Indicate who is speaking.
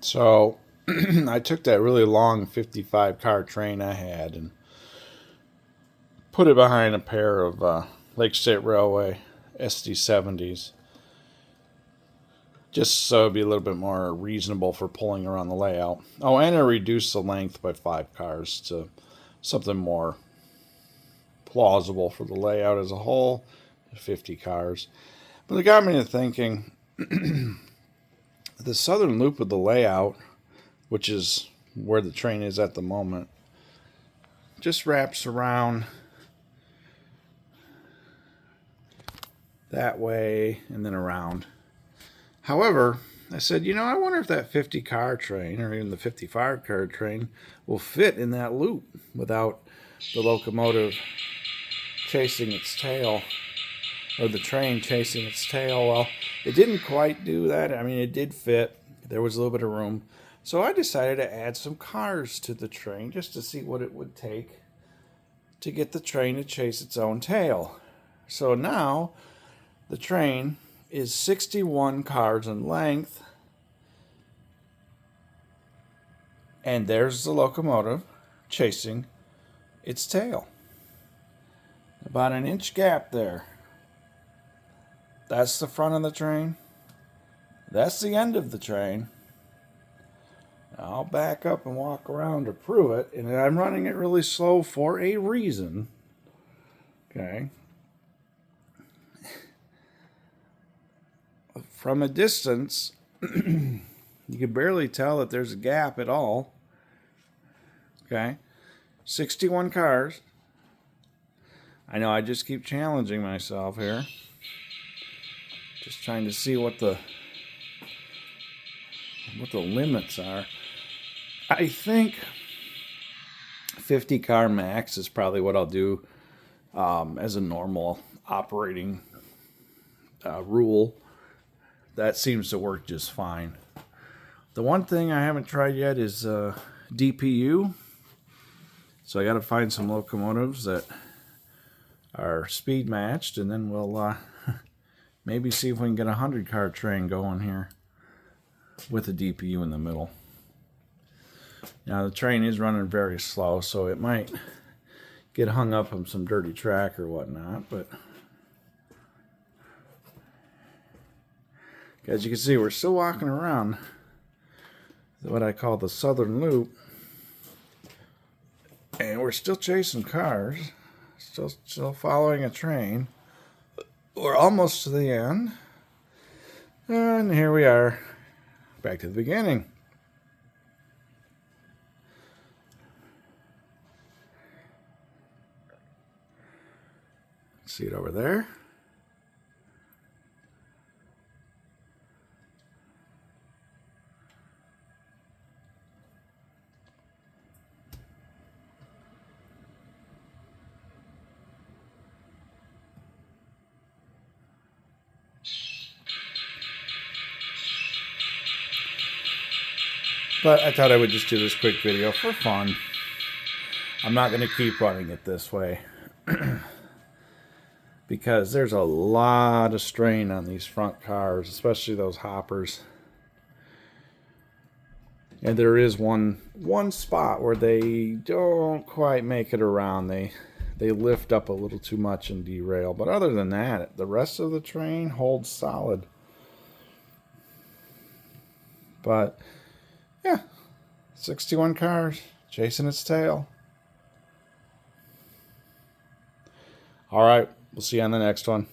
Speaker 1: So I took that really long 55 car train I had and put it behind a pair of Lake State Railway SD70s, just so it'd be a little bit more reasonable for pulling around the layout. Oh, and I reduced the length by 5 cars to something more plausible for the layout as a whole, 50 cars. But it got me to thinking the southern loop of the layout, which is where the train is at the moment, just wraps around that way and then around. However, I said, I wonder if that 50 car train or even the 55 car train will fit in that loop without the locomotive chasing its tail, or the train chasing its tail. Well, it didn't quite do that. I mean, it did fit. There was a little bit of room. So I decided to add some cars to the train just to see what it would take to get the train to chase its own tail. So now the train is 61 cars in length, and there's the locomotive chasing its tail. About an inch gap there. That's the front of the train. That's the end of the train. I'll back up and walk around to prove it, and I'm running it really slow for a reason. Okay. From a distance, you can barely tell that there's a gap at all. Okay. 61 cars. I know I just keep challenging myself here. Just trying to see what the limits are. I think 50 car max is probably what I'll do as a normal operating rule. That seems to work just fine. The one thing I haven't tried yet is DPU. So I got to find some locomotives that are speed matched, and then we'll maybe see if we can get a 100-car train going here with a DPU in the middle. Now the train is running very slow, so it might get hung up on some dirty track or whatnot, but as you can see, we're still walking around what I call the southern loop, and we're still chasing cars, still following a train. We're almost to the end, and here we are, back to the beginning. See it over there? But I thought I would just do this quick video for fun. I'm not going to keep running it this way because there's a lot of strain on these front cars, especially those hoppers. And there is one spot where they don't quite make it around. They lift up a little too much and derail. But other than that, the rest of the train holds solid. But yeah, 61 cars chasing its tail. All right, we'll see you on the next one.